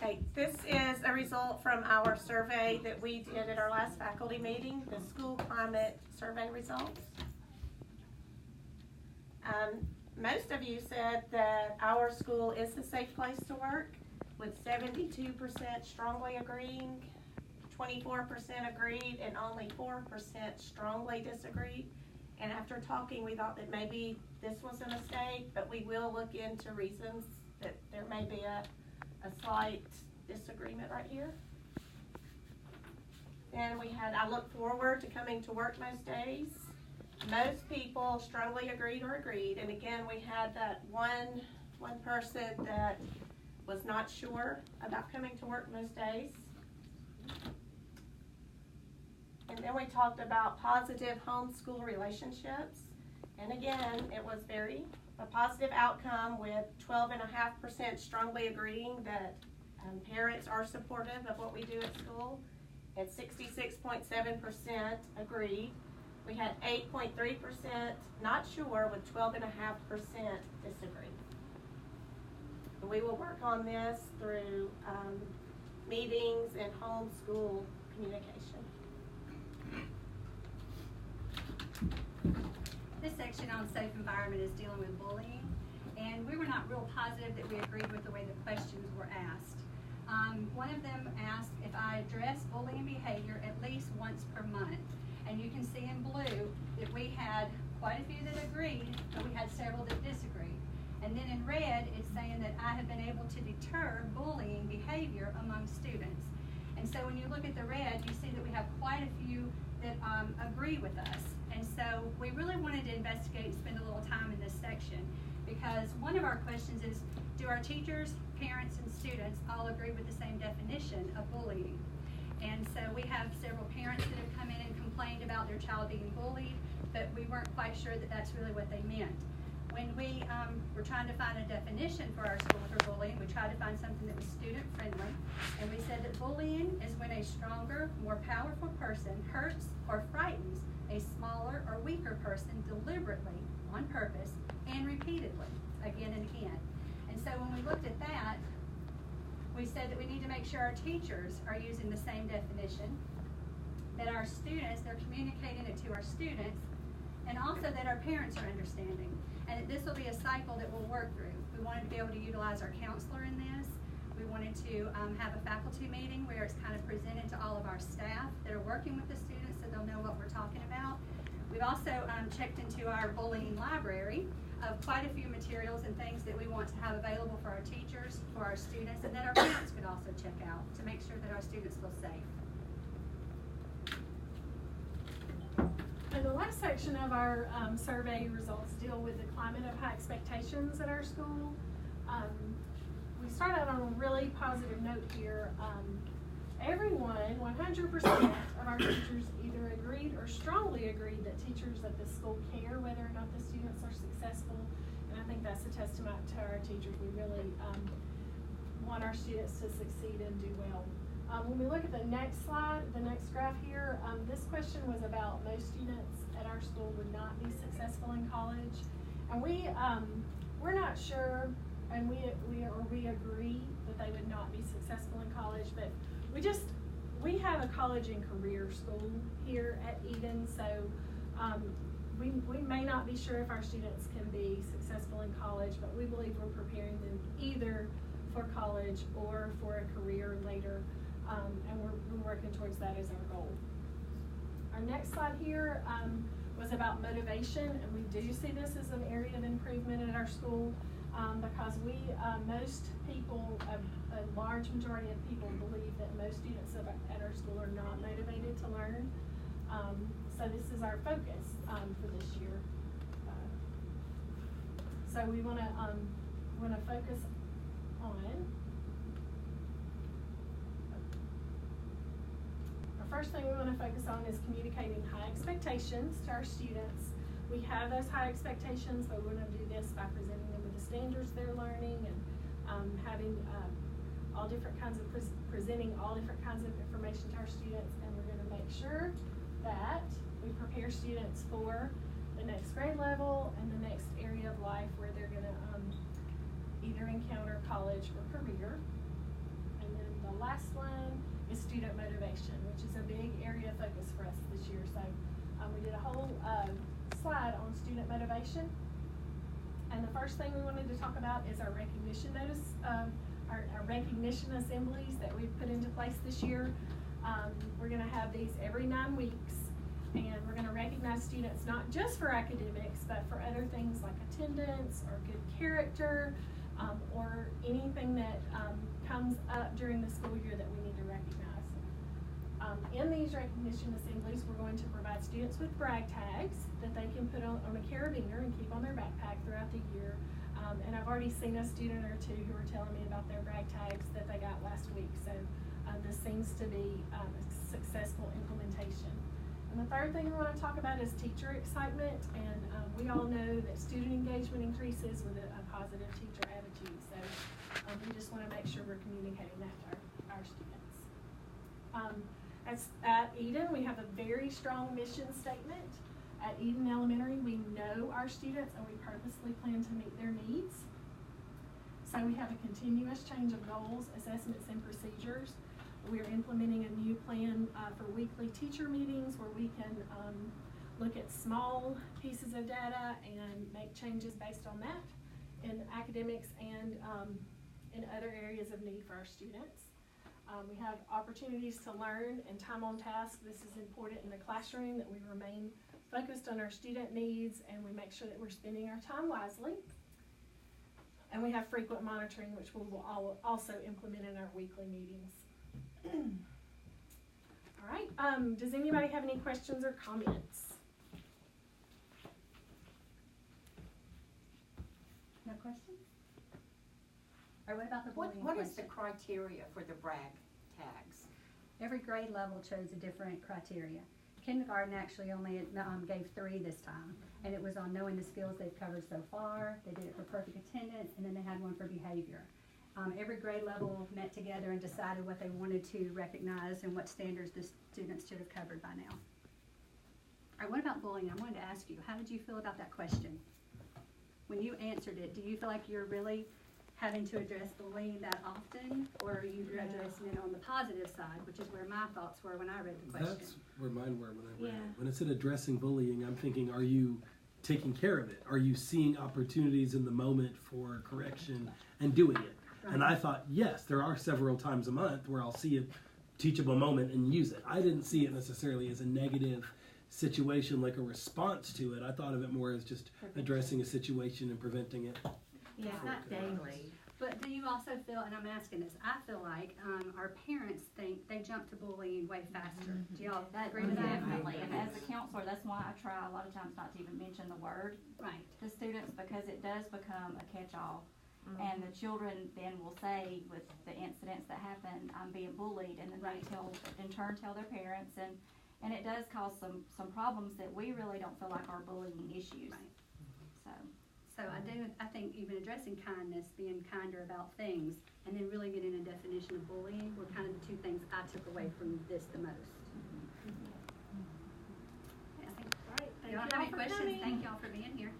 Okay, this is a result from our survey that we did at our last faculty meeting, the school climate survey results. Most of you said that our school is a safe place to work, with 72% strongly agreeing, 24% agreed, and only 4% strongly disagreed. And after talking, we thought that maybe this was a mistake, but we will look into reasons that there may be a slight disagreement right here. And we had, I look forward to coming to work most days. Most people strongly agreed or agreed. And again, we had that one person that was not sure about coming to work most days. And then we talked about positive homeschool relationships. And again, it was a positive outcome, with 12.5% strongly agreeing that parents are supportive of what we do at school, and 66.7% agreed. We had 8.3% not sure, with 12.5% disagree. We will work on this through meetings and homeschool communication. This section on safe environment is dealing with bullying, and we were not real positive that we agreed with the way the questions were asked. One of them asked if I address bullying behavior at least once per month. And you can see in blue that we had quite a few that agreed, but we had several that disagreed. And then in red, it's saying that I have been able to deter bullying behavior among students. And so when you look at the red, you see that we have quite a few that agree with us. And so we really wanted to investigate and spend a little time in this section, because one of our questions is, do our teachers, parents, and students all agree with the same definition of bullying? And so we have several parents that have come in and complained about their child being bullied, but we weren't quite sure that that's really what they meant. When we were trying to find a definition for our school for bullying, we tried to find something that was student-friendly, and we said that bullying is when a stronger, more powerful person hurts or frightens a smaller or weaker person deliberately, on purpose, and repeatedly, again and again. And so when we looked at that, we said that we need to make sure our teachers are using the same definition, that our students, they're communicating it to our students, and also that our parents are understanding. And that this will be a cycle that we'll work through. We wanted to be able to utilize our counselor in this. We wanted to have a faculty meeting where it's kind of presented to all of our staff that are working with the students, so they'll know what we're talking about. We've also checked into our bullying library of quite a few materials and things that we want to have available for our teachers, for our students, and that our parents could also check out to make sure that our students feel safe. And the last section of our survey results deal with the climate of high expectations at our school. We start out on a really positive note here. Everyone, 100% of our teachers either agreed or strongly agreed that teachers at the school care whether or not the students are successful. And I think that's a testament to our teachers. We really want our students to succeed and do well. When we look at the next slide, the next graph here, this question was about most students at our school would not be successful in college. And we're not sure, and we agree that they would not be successful in college, but we have a college and career school here at Eden, so we may not be sure if our students can be successful in college, but we believe we're preparing them either for college or for a career later, and we're working towards that as our goal. Our next slide here was about motivation, and we do see this as an area of improvement at our school. Because most people, a large majority of people believe that most students at our school are not motivated to learn. So this is our focus for this year. So we want to focus on our first thing we want to focus on is communicating high expectations to our students. We have those high expectations, but we want to do this by presenting them with the standards they're learning and having all different kinds of presenting all different kinds of information to our students. And we're going to make sure that we prepare students for the next grade level and the next area of life where they're going to either encounter college or career. And then is student motivation, which is a big area of focus for us this year. So we did a whole slide on student motivation. And the first thing we wanted to talk about is our recognition notice, our recognition assemblies that we've put into place this year. We're going to have these every 9 weeks, and we're going to recognize students not just for academics, but for other things like attendance or good character, or anything that comes up during the school year that we need to recognize. In these recognition assemblies, we're going to provide students with brag tags that they can put on a carabiner and keep on their backpack throughout the year. And I've already seen a student or two who are telling me about their brag tags that they got last week. So this seems to be a successful implementation. And the third thing we want to talk about is teacher excitement. And we all know that student engagement increases with a positive teacher attitude. So we just want to make sure we're communicating that to our students. At Eden, we have a very strong mission statement. At Eden Elementary, we know our students and we purposely plan to meet their needs. So we have a continuous change of goals, assessments, and procedures. We're implementing a new plan for weekly teacher meetings where we can look at small pieces of data and make changes based on that in academics and in other areas of need for our students. We have opportunities to learn and time on task. This is important in the classroom, that we remain focused on our student needs and we make sure that we're spending our time wisely. And we have frequent monitoring, which we will also implement in our weekly meetings. All right, does anybody have any questions or comments? No questions? Or what about the bullying What is the question? criteria for the brag tags? Every grade level chose a different criteria. Kindergarten actually only gave 3 this time, and it was on knowing the skills they've covered so far. They did it for perfect attendance, and then they had one for behavior. Every grade level met together and decided what they wanted to recognize and what standards the students should have covered by now. All right, what about bullying? I wanted to ask you, how did you feel about that question? When you answered it, do you feel like you're really having to address bullying that often, or are you addressing it on the positive side, which is where my thoughts were when I read the question? That's where mine were when I read it. When it said addressing bullying, I'm thinking, are you taking care of it? Are you seeing opportunities in the moment for correction and doing it? Right. And I thought, yes, there are several times a month where I'll see a teachable moment and use it. I didn't see it necessarily as a negative situation, like a response to it. I thought of it more as just addressing a situation and preventing it. Yeah, not daily. But do you also feel, and I'm asking this, I feel like our parents think they jump to bullying way faster. Do y'all agree with that? Definitely, and as a counselor, that's why I try a lot of times not to even mention the word Right. to students, because it does become a catch-all. And the children then will say, with the incidents that happen, I'm being bullied, and then they tell their parents, and it does cause some problems that we really don't feel like are bullying issues. Right. So I think even addressing kindness, being kinder about things, and then really getting a definition of bullying were kind of the 2 things I took away from this the most. Right, thank Y'all you have all any for questions? coming. Thank y'all for being here.